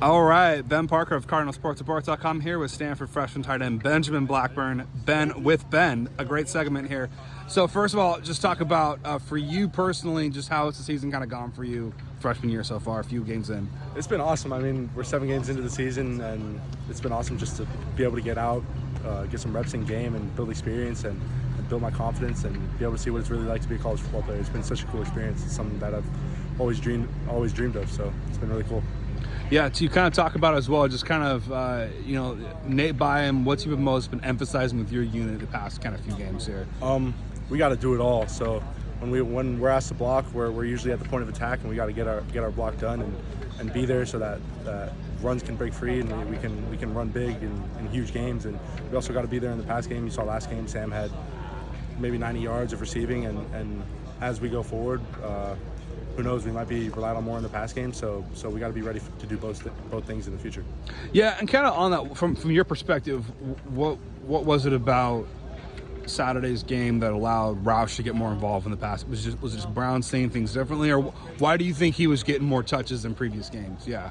All right, Ben Parker of CardinalSportsReport.com here with Stanford freshman tight end Benjamin Blackburn. Ben with Ben, a great segment here. So first of all, just talk about for you personally, just how has the season kind of gone for you freshman year so far, a few games in? It's been awesome. I mean, we're 7 games into the season, and it's been awesome just to be able to get out, get some reps in game and build experience and build my confidence and be able to see what it's really like to be a college football player. It's been such a cool experience. It's something that I've always dreamed of, so it's been really cool. Yeah, to kind of talk about it as well, just kind of, Nate Byam, what's you most been emphasizing with your unit the past kind of few games here? We got to do it all. So when we're asked to block, we're usually at the point of attack, and we got to get our block done and be there so that runs can break free and we can run big in huge games. And we also got to be there in the pass game. You saw last game, Sam had maybe 90 yards of receiving, and as we go forward, who knows, we might be relied on more in the pass game, so we got to be ready to do both things in the future. Yeah, and kind of on that, from your perspective, what was it about Saturday's game that allowed Roush to get more involved in the pass? Was it just Brown saying things differently, or why do you think he was getting more touches than previous games? Yeah.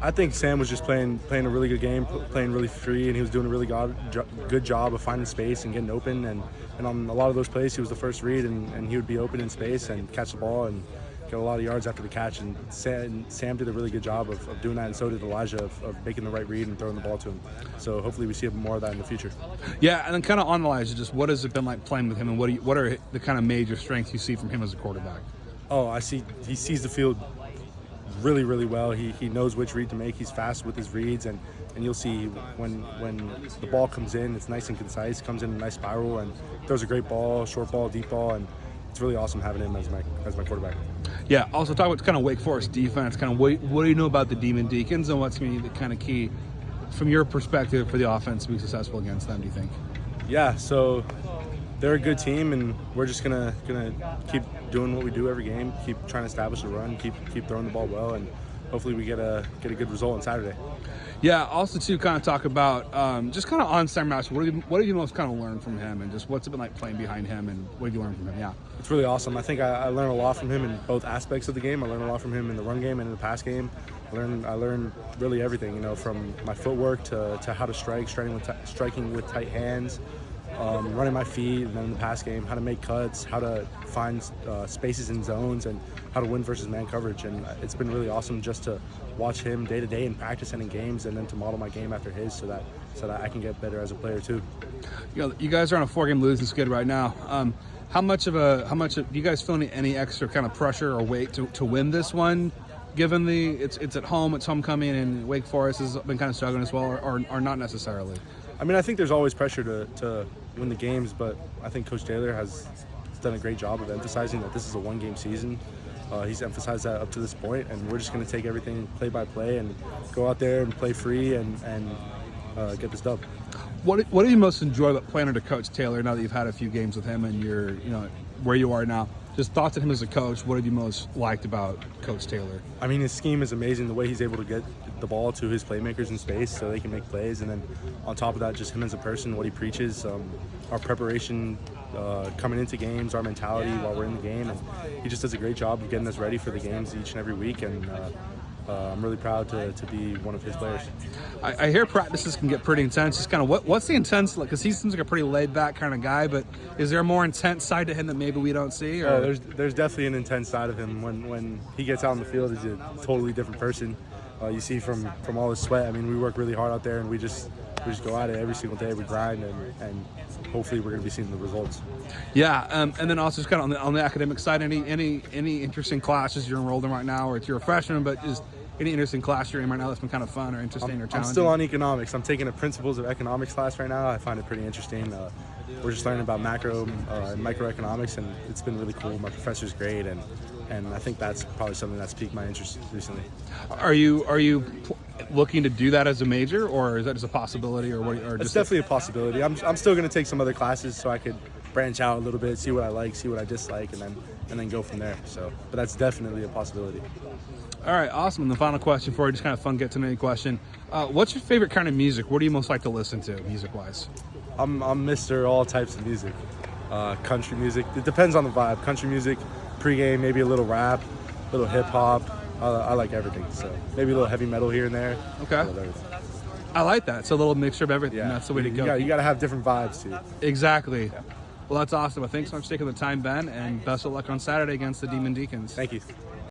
I think Sam was just playing a really good game, playing really free, and he was doing a really good job of finding space and getting open. And on a lot of those plays, he was the first read, and he would be open in space and catch the ball and get a lot of yards after the catch. And Sam did a really good job of doing that, and so did Elijah of making the right read and throwing the ball to him. So hopefully we see more of that in the future. Yeah, and then kind of on Elijah, just what has it been like playing with him, and what are the kind of major strengths you see from him as a quarterback? Oh, I see he sees the field really, really well. He knows which read to make. He's fast with his reads, and you'll see when the ball comes in, it's nice and concise, comes in a nice spiral, and throws a great ball, short ball, deep ball, and it's really awesome having him as my quarterback. Yeah, also talk about kind of Wake Forest defense, kind of what do you know about the Demon Deacons, and what's going to be the kind of key from your perspective for the offense to be successful against them, do you think? Yeah, so they're a good team, and we're just gonna keep doing what we do every game, keep trying to establish the run, keep throwing the ball well, and hopefully we get a good result on Saturday. Yeah, also to kind of talk about just kind of on Sam Roush, what have you most kind of learned from him, and just what's it been like playing behind him, and what have you learned from him? Yeah, it's really awesome. I think I learned a lot from him in both aspects of the game. I learned a lot from him in the run game and in the pass game. I learned really everything, from my footwork to how to striking with tight hands, running my feet, and then in the pass game, how to make cuts, how to find spaces in zones, and how to win versus man coverage. And it's been really awesome just to watch him day to day in practice and in games, and then to model my game after his, so that I can get better as a player too. You guys are on a 4-game losing skid right now. How much do you guys feel any extra kind of pressure or weight to win this one? Given it's at home, it's homecoming, and Wake Forest has been kind of struggling as well, or not necessarily? I mean, I think there's always pressure to win the games, but I think Coach Taylor has done a great job of emphasizing that this is a 1-game season. He's emphasized that up to this point, and we're just going to take everything play by play and go out there and play free and get this dub. What do you most enjoy about playing under Coach Taylor now that you've had a few games with him and you're where you are now? Just thoughts on him as a coach. What have you most liked about Coach Taylor? I mean, his scheme is amazing. The way he's able to get the ball to his playmakers in space so they can make plays, and then on top of that, just him as a person, what he preaches, our preparation coming into games, our mentality while we're in the game, and he just does a great job of getting us ready for the games each and every week, and I'm really proud to be one of his players. I hear practices can get pretty intense. Just kind of what's the intense like? Because he seems like a pretty laid back kind of guy, but is there a more intense side to him that maybe we don't see? Or? Oh, there's definitely an intense side of him. When he gets out on the field, he's a totally different person. You see from all his sweat. I mean, we work really hard out there, and we just go at it every single day. We grind, and hopefully we're going to be seeing the results. Yeah, and then also just kind of on the academic side, any interesting classes you're enrolled in right now, or you're a freshman, but is any interesting class you're in right now that's been kind of fun or interesting or challenging? I'm still on economics. I'm taking a principles of economics class right now. I find it pretty interesting. We're just learning about macro and microeconomics, and it's been really cool. My professor's great, and I think that's probably something that's piqued my interest recently. Are you looking to do that as a major, or is that just a possibility, or what? Or it's definitely a possibility. I'm still going to take some other classes so I could branch out a little bit, see what I like, see what I dislike, and then go from there. So, but that's definitely a possibility. All right, awesome. And the final question for you, just kind of fun get to know you question. What's your favorite kind of music? What do you most like to listen to, music-wise? I'm Mr. all types of music. Country music. It depends on the vibe. Country music, pregame, maybe a little rap. little hip hop. I like everything. So maybe a little heavy metal here and there. Okay. I love everything. I like that. It's a little mixture of everything. Yeah, That's the way to go. You got to have different vibes too. Exactly. Yeah. Well, that's awesome. Well, thanks so much for taking the time, Ben, and best of luck on Saturday against the Demon Deacons. Thank you.